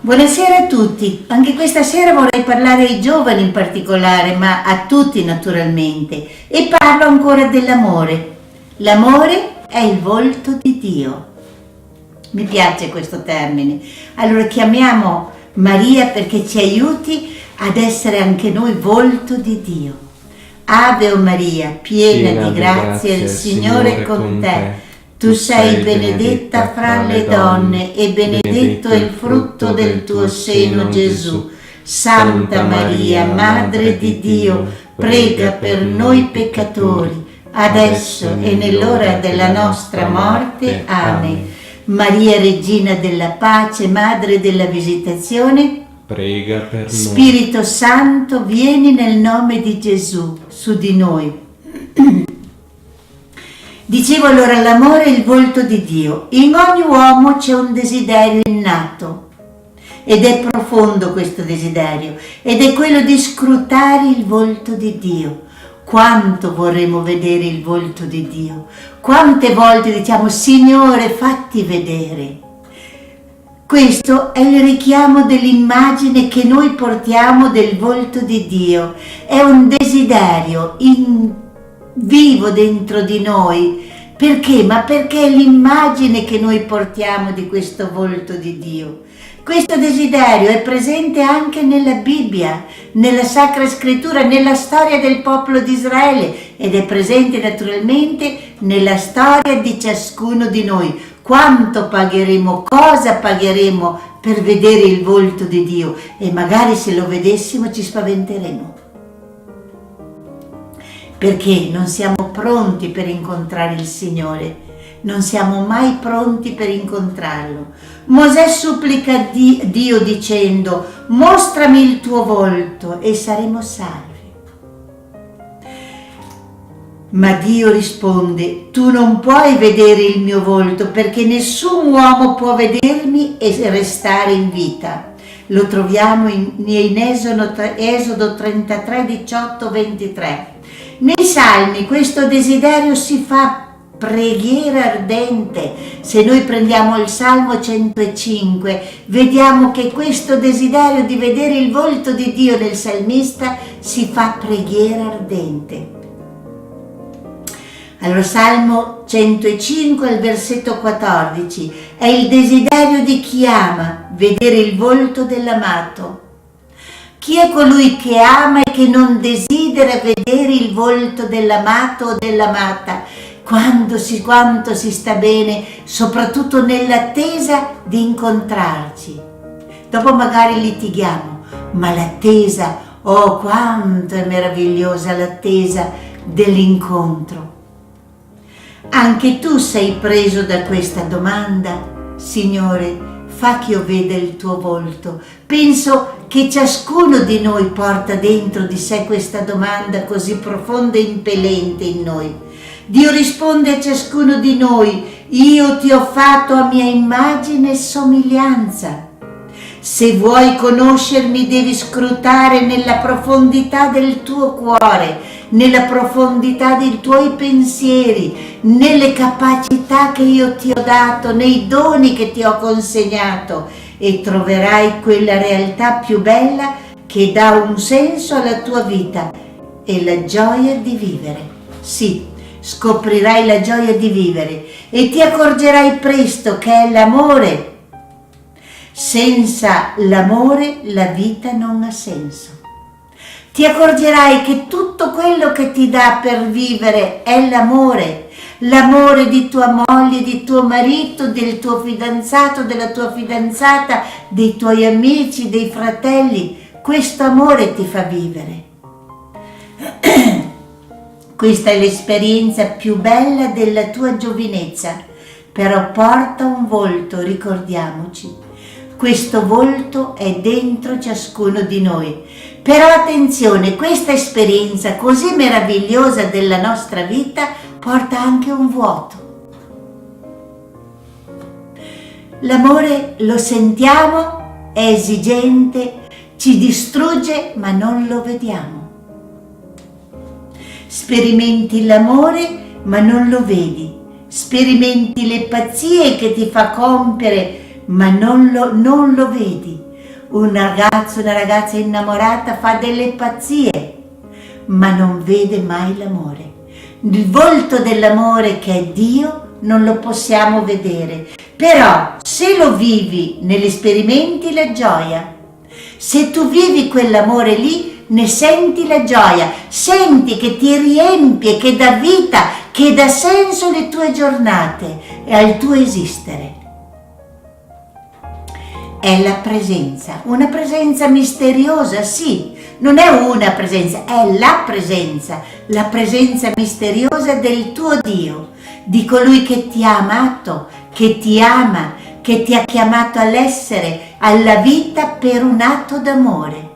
Buonasera a tutti, anche questa sera vorrei parlare ai giovani in particolare, ma a tutti naturalmente, e parlo ancora dell'amore. L'amore è il volto di Dio. Mi piace questo termine. Allora chiamiamo Maria perché ci aiuti ad essere anche noi volto di Dio. Ave o Maria, piena di grazia, il Signore è con te. Tu sei benedetta fra le donne e benedetto è il frutto del tuo seno, Gesù. Santa Maria, Madre di Dio, prega per noi peccatori, adesso e nell'ora della nostra morte. Amen. Maria, Regina della Pace, Madre della Visitazione, prega per noi. Spirito Santo, vieni nel nome di Gesù su di noi. Dicevo allora, l'amore è il volto di Dio. In ogni uomo c'è un desiderio innato ed è profondo questo desiderio ed è quello di scrutare il volto di Dio. Quanto vorremmo vedere il volto di Dio? Quante volte diciamo: Signore, fatti vedere. Questo è il richiamo dell'immagine che noi portiamo del volto di Dio. È un desiderio vivo dentro di noi. Perché? Ma perché è l'immagine che noi portiamo di questo volto di Dio. Questo desiderio è presente anche nella Bibbia, nella Sacra Scrittura, nella storia del popolo di Israele ed è presente naturalmente nella storia di ciascuno di noi. Quanto pagheremo, cosa pagheremo per vedere il volto di Dio e magari se lo vedessimo ci spaventeremo. Perché non siamo pronti per incontrare il Signore, non siamo mai pronti per incontrarlo. Mosè supplica Dio dicendo: mostrami il tuo volto e saremo salvi. Ma Dio risponde: tu non puoi vedere il mio volto perché nessun uomo può vedermi e restare in vita. Lo troviamo in Esodo 33, 18, 23. Nei Salmi questo desiderio si fa preghiera ardente. Se noi prendiamo il Salmo 105, vediamo che questo desiderio di vedere il volto di Dio nel salmista si fa preghiera ardente. Allora, Salmo 105, al versetto 14, è il desiderio di chi ama vedere il volto dell'amato. Chi è colui che ama e che non desidera vedere il volto dell'amato o dell'amata? Quanto si sta bene, soprattutto nell'attesa di incontrarci. Dopo magari litighiamo, ma l'attesa, oh quanto è meravigliosa l'attesa dell'incontro. Anche tu sei preso da questa domanda? Signore, fa che io veda il tuo volto. Penso che ciascuno di noi porta dentro di sé questa domanda così profonda e impellente in noi. Dio risponde a ciascuno di noi: io ti ho fatto a mia immagine e somiglianza. Se vuoi conoscermi devi scrutare nella profondità del tuo cuore, nella profondità dei tuoi pensieri, nelle capacità che io ti ho dato, nei doni che ti ho consegnato e troverai quella realtà più bella che dà un senso alla tua vita e la gioia di vivere. Sì, scoprirai la gioia di vivere e ti accorgerai presto che è l'amore. Senza l'amore la vita non ha senso. Ti accorgerai che tutto quello che ti dà per vivere è l'amore. L'amore di tua moglie, di tuo marito, del tuo fidanzato, della tua fidanzata, dei tuoi amici, dei fratelli. Questo amore ti fa vivere. Questa è l'esperienza più bella della tua giovinezza, però porta un volto, ricordiamoci. Questo volto è dentro ciascuno di noi. Però attenzione, questa esperienza così meravigliosa della nostra vita porta anche un vuoto. L'amore lo sentiamo, è esigente, ci distrugge, ma non lo vediamo. Sperimenti l'amore, ma non lo vedi. Sperimenti le pazzie che ti fa compiere, ma non lo vedi. Un ragazzo, una ragazza innamorata fa delle pazzie, ma non vede mai l'amore. Il volto dell'amore, che è Dio, non lo possiamo vedere, però se lo vivi ne sperimenti la gioia. Se tu vivi quell'amore lì, ne senti la gioia, senti che ti riempie, che dà vita, che dà senso alle tue giornate e al tuo esistere. È la presenza, una presenza misteriosa, sì, non è una presenza, è la presenza misteriosa del tuo Dio, di colui che ti ha amato, che ti ama, che ti ha chiamato all'essere, alla vita per un atto d'amore.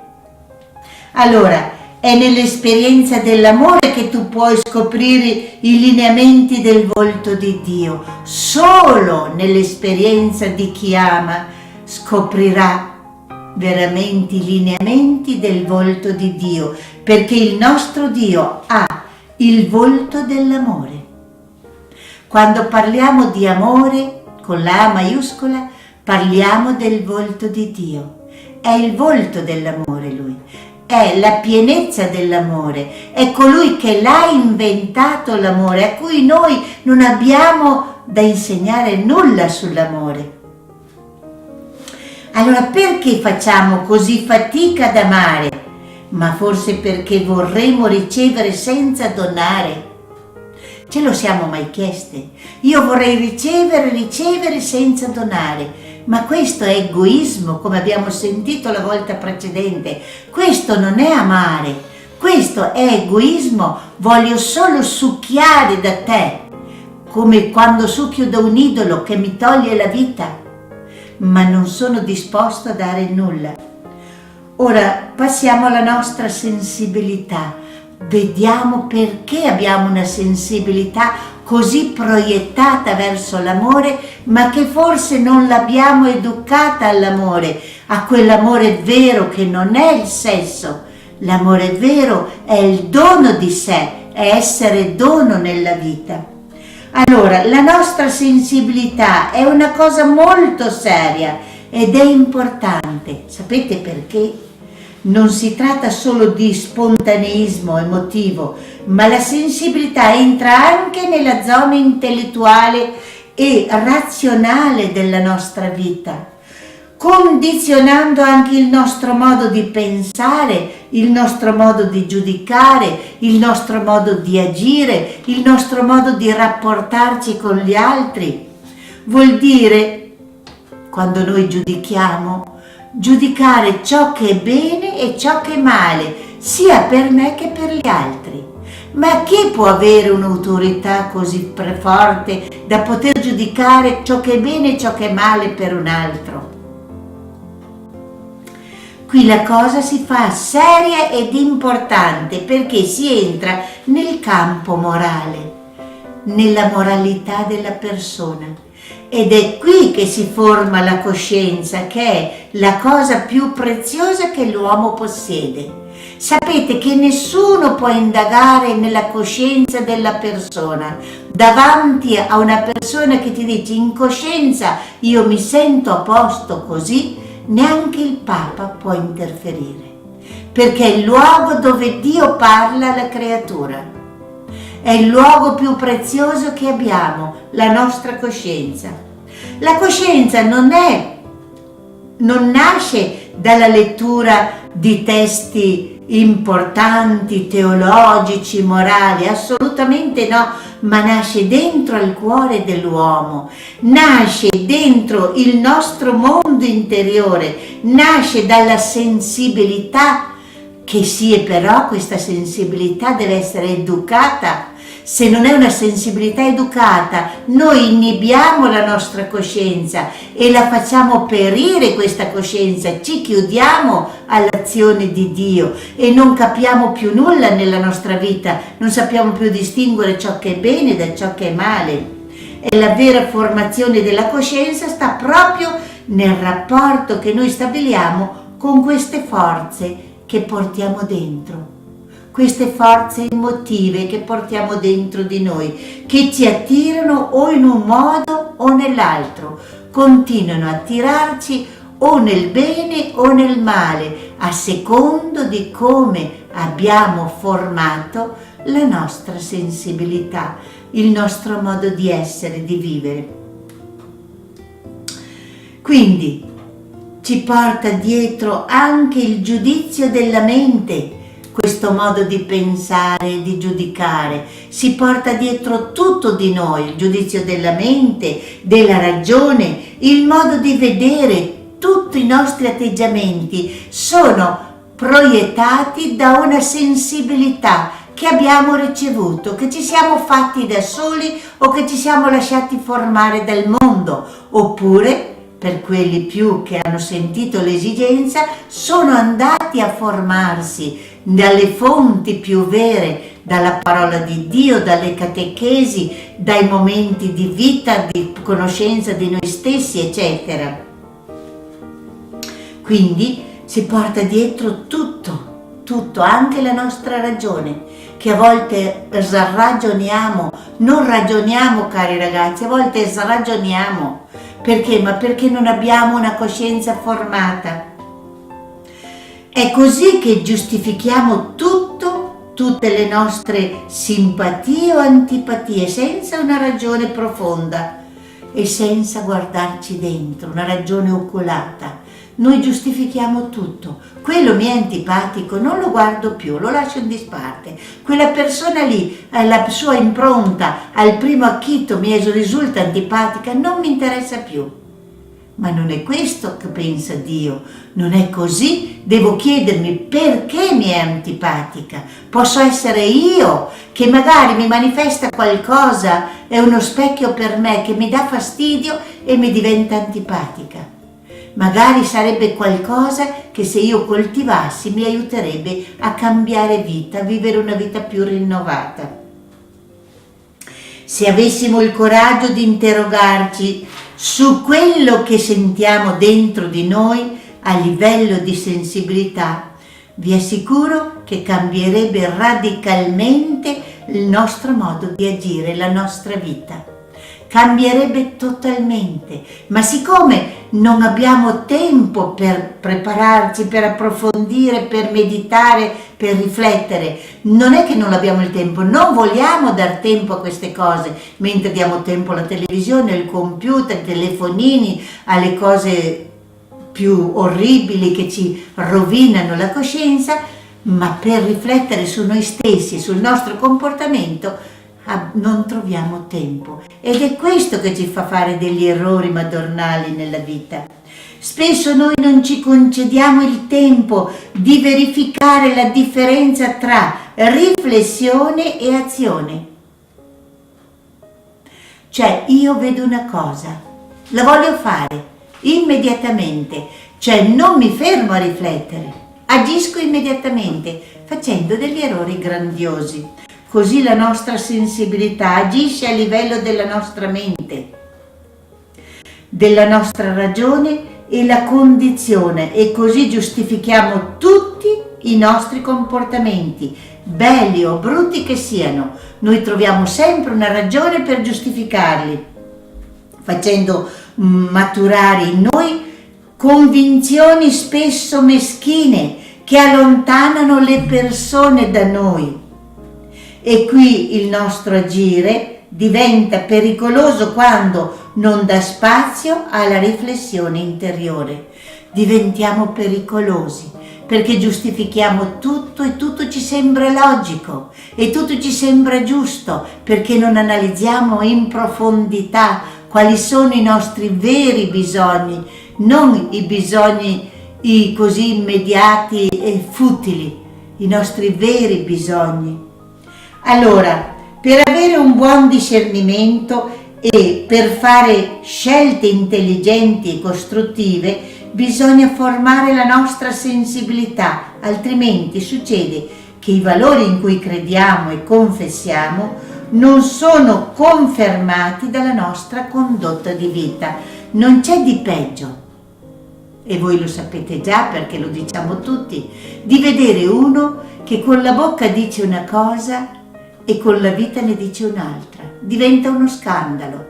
Allora, è nell'esperienza dell'amore che tu puoi scoprire i lineamenti del volto di Dio. Solo nell'esperienza di chi ama scoprirà veramente i lineamenti del volto di Dio, perché il nostro Dio ha il volto dell'amore. Quando parliamo di amore con la A maiuscola, parliamo del volto di Dio. È il volto dell'amore lui, è la pienezza dell'amore, è colui che l'ha inventato l'amore, a cui noi non abbiamo da insegnare nulla sull'amore. Allora perché facciamo così fatica ad amare? Ma forse perché vorremmo ricevere senza donare. Ce lo siamo mai chieste? Io vorrei ricevere senza donare. Ma questo è egoismo, come abbiamo sentito la volta precedente. Questo non è amare, questo è egoismo. Voglio solo succhiare da te, come quando succhio da un idolo che mi toglie la vita, ma non sono disposto a dare nulla. Ora passiamo alla nostra sensibilità. Vediamo perché abbiamo una sensibilità così proiettata verso l'amore, ma che forse non l'abbiamo educata all'amore, a quell'amore vero che non è il sesso. L'amore vero è il dono di sé, è essere dono nella vita. Allora, la nostra sensibilità è una cosa molto seria ed è importante. Sapete perché? Non si tratta solo di spontaneismo emotivo, ma la sensibilità entra anche nella zona intellettuale e razionale della nostra vita, condizionando anche il nostro modo di pensare, il nostro modo di giudicare, il nostro modo di agire, il nostro modo di rapportarci con gli altri. Vuol dire, quando noi giudicare ciò che è bene e ciò che è male, sia per me che per gli altri. Ma chi può avere un'autorità così forte da poter giudicare ciò che è bene e ciò che è male per un altro? Qui la cosa si fa seria ed importante perché si entra nel campo morale, nella moralità della persona. Ed è qui che si forma la coscienza, che è la cosa più preziosa che l'uomo possiede. Sapete che nessuno può indagare nella coscienza della persona. Davanti a una persona che ti dice in coscienza io mi sento a posto così, neanche il Papa può interferire, perché è il luogo dove Dio parla alla creatura. È il luogo più prezioso che abbiamo, la nostra coscienza. La coscienza non nasce dalla lettura di testi importanti, teologici, morali, assolutamente no, ma nasce dentro al cuore dell'uomo, nasce dentro il nostro mondo interiore, nasce dalla sensibilità, che sì, però questa sensibilità deve essere educata. Se non è una sensibilità educata, noi inibiamo la nostra coscienza e la facciamo perire questa coscienza, ci chiudiamo all'azione di Dio e non capiamo più nulla nella nostra vita, non sappiamo più distinguere ciò che è bene da ciò che è male. E la vera formazione della coscienza sta proprio nel rapporto che noi stabiliamo con queste forze che portiamo dentro. Queste forze emotive che portiamo dentro di noi, che ci attirano o in un modo o nell'altro, continuano a attirarci o nel bene o nel male, a secondo di come abbiamo formato la nostra sensibilità, il nostro modo di essere, di vivere. Quindi ci porta dietro anche il giudizio della mente, questo modo di pensare, di giudicare. Si porta dietro tutto di noi, il giudizio della mente, della ragione, il modo di vedere. Tutti i nostri atteggiamenti sono proiettati da una sensibilità che abbiamo ricevuto, che ci siamo fatti da soli o che ci siamo lasciati formare dal mondo, oppure per quelli più che hanno sentito l'esigenza sono andati a formarsi dalle fonti più vere, dalla parola di Dio, dalle catechesi, dai momenti di vita, di conoscenza di noi stessi, eccetera. Quindi si porta dietro tutto, anche la nostra ragione, che a volte non ragioniamo, cari ragazzi, a volte sragioniamo. Perché? Ma perché non abbiamo una coscienza formata. È così che giustifichiamo tutte le nostre simpatie o antipatie, senza una ragione profonda e senza guardarci dentro, una ragione oculata. Noi giustifichiamo tutto. Quello mi è antipatico, non lo guardo più, lo lascio in disparte. Quella persona lì, la sua impronta, al primo acchito mi risulta antipatica, non mi interessa più. Ma non è questo che pensa Dio, non è così. Devo chiedermi perché mi è antipatica. Posso essere io che magari mi manifesta qualcosa, è uno specchio per me che mi dà fastidio e mi diventa antipatica. Magari sarebbe qualcosa che se io coltivassi mi aiuterebbe a cambiare vita, a vivere una vita più rinnovata. Se avessimo il coraggio di interrogarci su quello che sentiamo dentro di noi a livello di sensibilità, vi assicuro che cambierebbe radicalmente il nostro modo di agire, la nostra vita. Cambierebbe totalmente, ma siccome non abbiamo tempo per prepararci, per approfondire, per meditare, per riflettere, non è che non abbiamo il tempo, non vogliamo dar tempo a queste cose, mentre diamo tempo alla televisione, al computer, ai telefonini, alle cose più orribili che ci rovinano la coscienza, ma per riflettere su noi stessi e sul nostro comportamento non troviamo tempo, ed è questo che ci fa fare degli errori madornali nella vita. Spesso noi non ci concediamo il tempo di verificare la differenza tra riflessione e azione. Cioè, io vedo una cosa, la voglio fare immediatamente, cioè non mi fermo a riflettere, agisco immediatamente facendo degli errori grandiosi. Così la nostra sensibilità agisce a livello della nostra mente, della nostra ragione e la condizione, e così giustifichiamo tutti i nostri comportamenti, belli o brutti che siano. Noi troviamo sempre una ragione per giustificarli, facendo maturare in noi convinzioni spesso meschine che allontanano le persone da noi. E qui il nostro agire diventa pericoloso quando non dà spazio alla riflessione interiore. Diventiamo pericolosi perché giustifichiamo tutto e tutto ci sembra logico e tutto ci sembra giusto, perché non analizziamo in profondità quali sono i nostri veri bisogni, non i bisogni così immediati e futili, i nostri veri bisogni. Allora, per avere un buon discernimento e per fare scelte intelligenti e costruttive bisogna formare la nostra sensibilità, altrimenti succede che i valori in cui crediamo e confessiamo non sono confermati dalla nostra condotta di vita. Non c'è di peggio, e voi lo sapete già perché lo diciamo tutti, di vedere uno che con la bocca dice una cosa e con la vita ne dice un'altra. Diventa uno scandalo.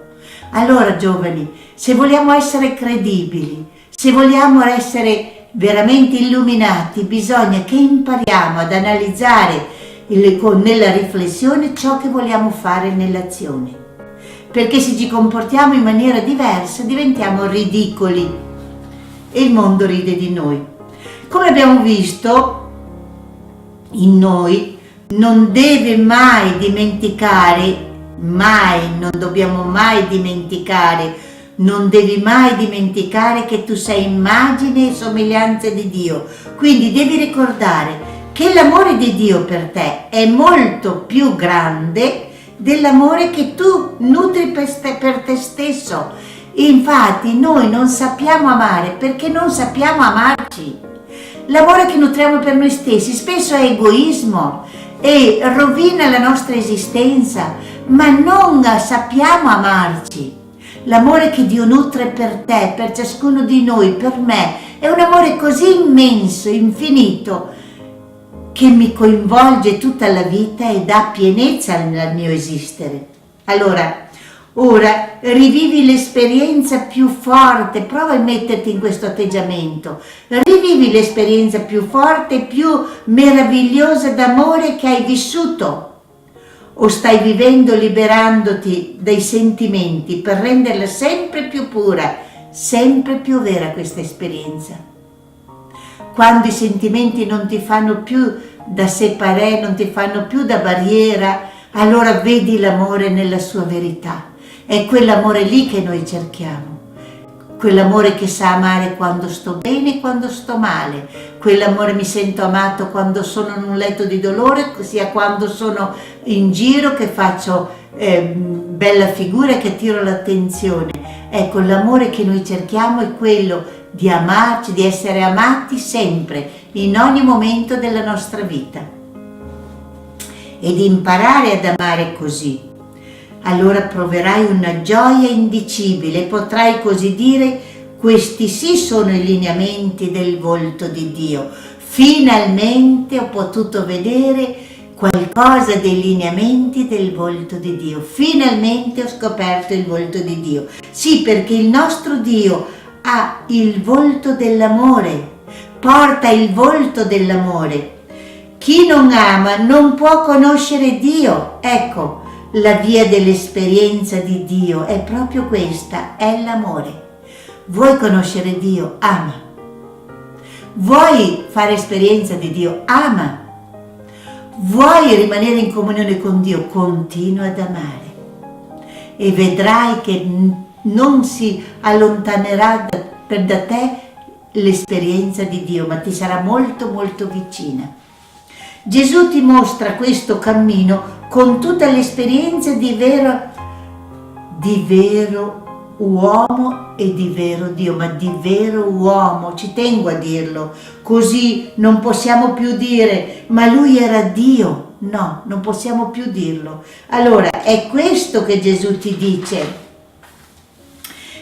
Allora, giovani, se vogliamo essere credibili, Se vogliamo essere veramente illuminati, bisogna che impariamo ad analizzare nella riflessione ciò che vogliamo fare nell'azione. Perché se ci comportiamo in maniera diversa diventiamo ridicoli e il mondo ride di noi. Come abbiamo visto, in noi non deve mai dimenticare, non dobbiamo mai dimenticare, non devi mai dimenticare che tu sei immagine e somiglianza di Dio. Quindi devi ricordare che l'amore di Dio per te è molto più grande dell'amore che tu nutri per te stesso. Infatti noi non sappiamo amare perché non sappiamo amarci. L'amore che nutriamo per noi stessi spesso è egoismo e rovina la nostra esistenza, ma non sappiamo amarci. L'amore che Dio nutre per te, per ciascuno di noi, per me, è un amore così immenso, infinito, che mi coinvolge tutta la vita e dà pienezza al mio esistere. Allora, ora rivivi l'esperienza più forte, prova a metterti in questo atteggiamento, rivivi l'esperienza più forte e più meravigliosa d'amore che hai vissuto. O stai vivendo liberandoti dai sentimenti per renderla sempre più pura, sempre più vera questa esperienza. Quando i sentimenti non ti fanno più da separare, non ti fanno più da barriera, allora vedi l'amore nella sua verità. È quell'amore lì che noi cerchiamo. Quell'amore che sa amare quando sto bene e quando sto male, quell'amore mi sento amato quando sono in un letto di dolore, sia quando sono in giro che faccio bella figura e che tiro l'attenzione. Ecco, l'amore che noi cerchiamo è quello di amarci, di essere amati sempre, in ogni momento della nostra vita. E di imparare ad amare così. Allora proverai una gioia indicibile e potrai così dire: questi sì sono i lineamenti del volto di Dio. Finalmente ho potuto vedere qualcosa dei lineamenti del volto di Dio. Finalmente ho scoperto il volto di Dio. Sì, perché il nostro Dio ha il volto dell'amore, porta il volto dell'amore. Chi non ama non può conoscere Dio. Ecco, la via dell'esperienza di Dio è proprio questa, è l'amore. Vuoi conoscere Dio? Ama. Vuoi fare esperienza di Dio? Ama. Vuoi rimanere in comunione con Dio? Continua ad amare. E vedrai che non si allontanerà da te l'esperienza di Dio, ma ti sarà molto molto vicina. Gesù ti mostra questo cammino con tutta l'esperienza di vero uomo e di vero Dio, ma di vero uomo, ci tengo a dirlo, così non possiamo più dire ma lui era Dio, no, non possiamo più dirlo. Allora è questo che Gesù ti dice: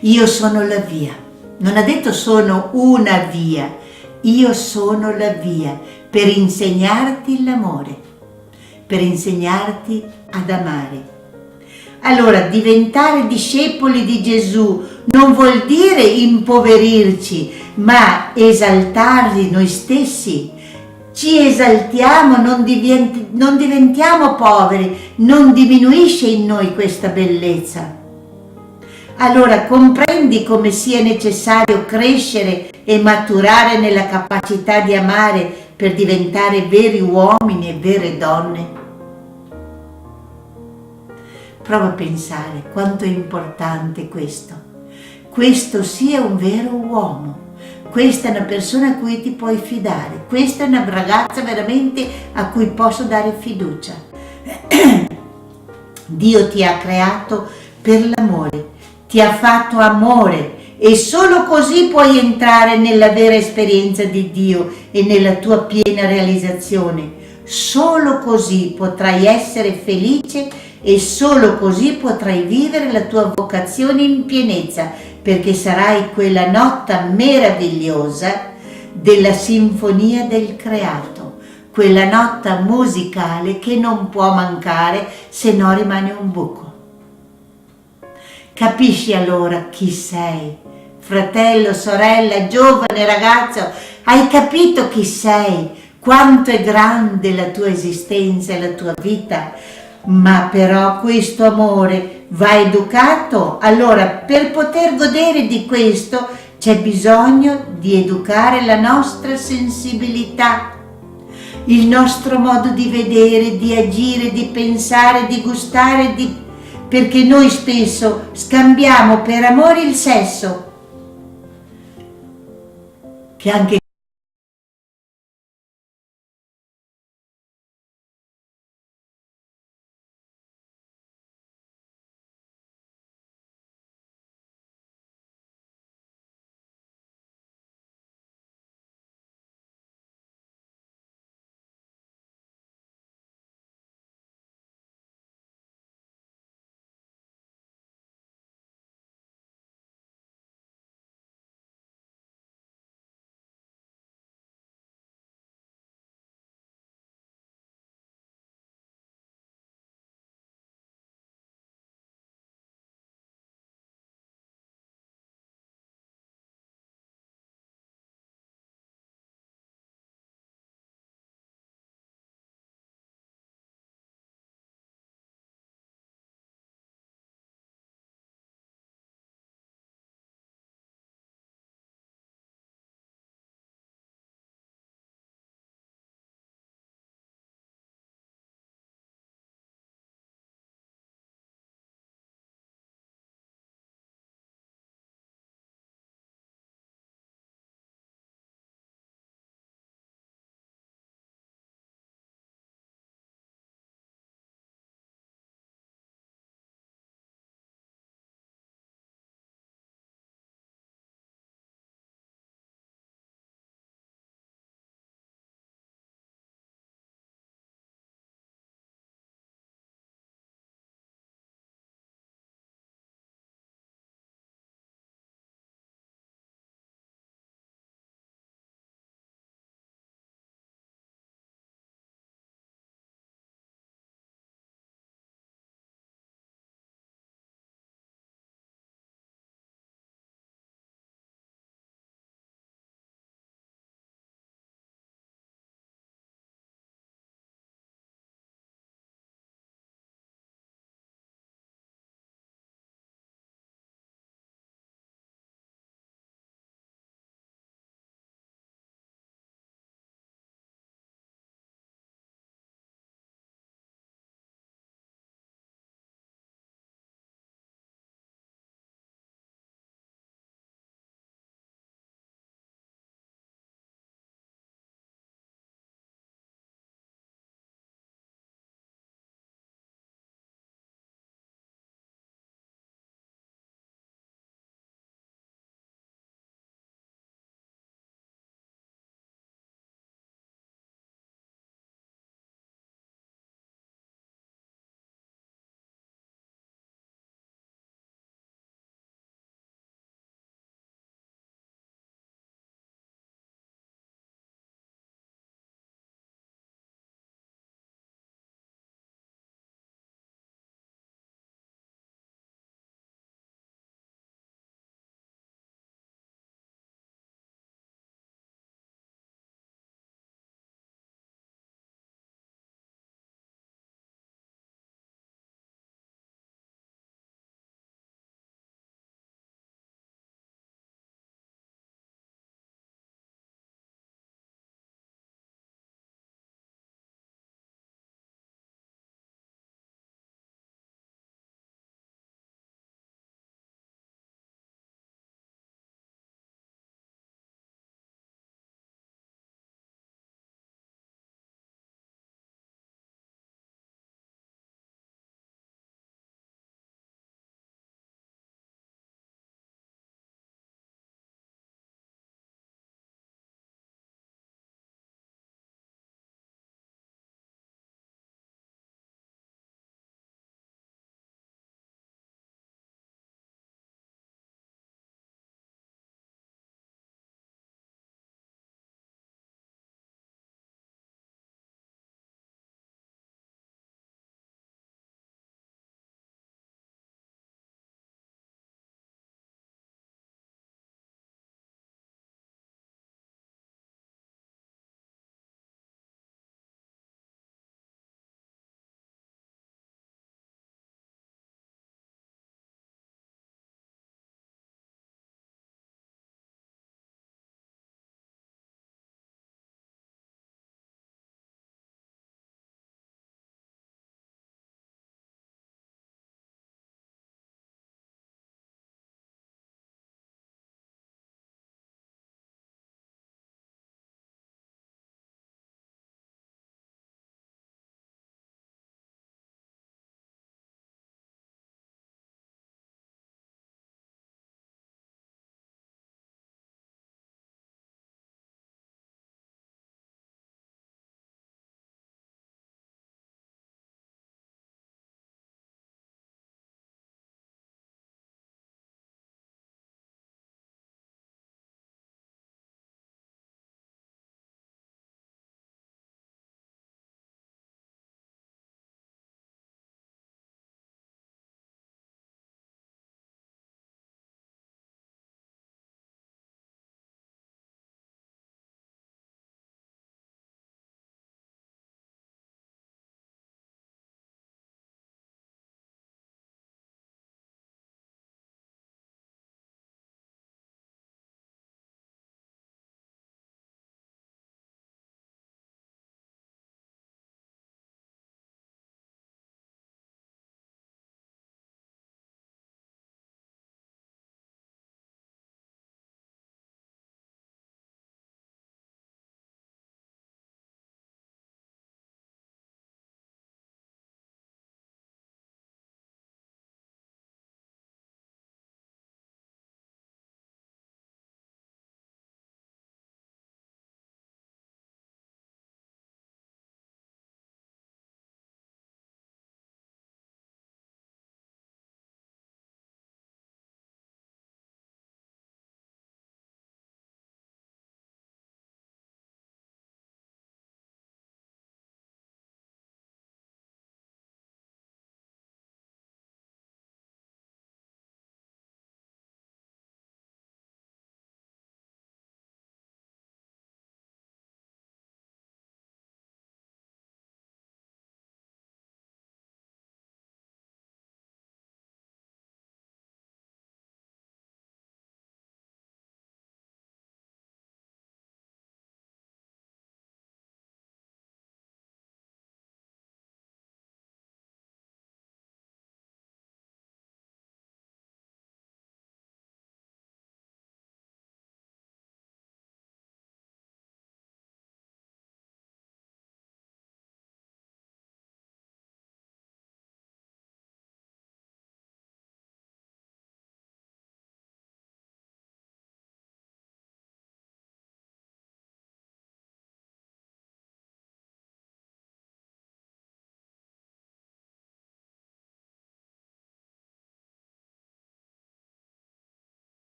io sono la via. Non ha detto sono una via, io sono la via per insegnarti l'amore, per insegnarti ad amare. Allora, diventare discepoli di Gesù non vuol dire impoverirci, ma esaltarli noi stessi. Ci esaltiamo, non diventiamo poveri, non diminuisce in noi questa bellezza. Allora comprendi come sia necessario crescere e maturare nella capacità di amare per diventare veri uomini e vere donne? Prova a pensare quanto è importante questo. Questo sia un vero uomo. Questa è una persona a cui ti puoi fidare. Questa è una ragazza veramente a cui posso dare fiducia. Dio ti ha creato per l'amore. Ti ha fatto amore e solo così puoi entrare nella vera esperienza di Dio e nella tua piena realizzazione. Solo così potrai essere felice e solo così potrai vivere la tua vocazione in pienezza, perché sarai quella nota meravigliosa della sinfonia del creato, quella nota musicale che non può mancare, se no rimane un buco. Capisci allora chi sei? fratello, sorella, giovane, ragazzo, hai capito chi sei, quanto è grande la tua esistenza e la tua vita? Ma però questo amore va educato, allora per poter godere di questo c'è bisogno di educare la nostra sensibilità, il nostro modo di vedere, di agire, di pensare, di gustare, perché noi spesso scambiamo per amore il sesso, che anche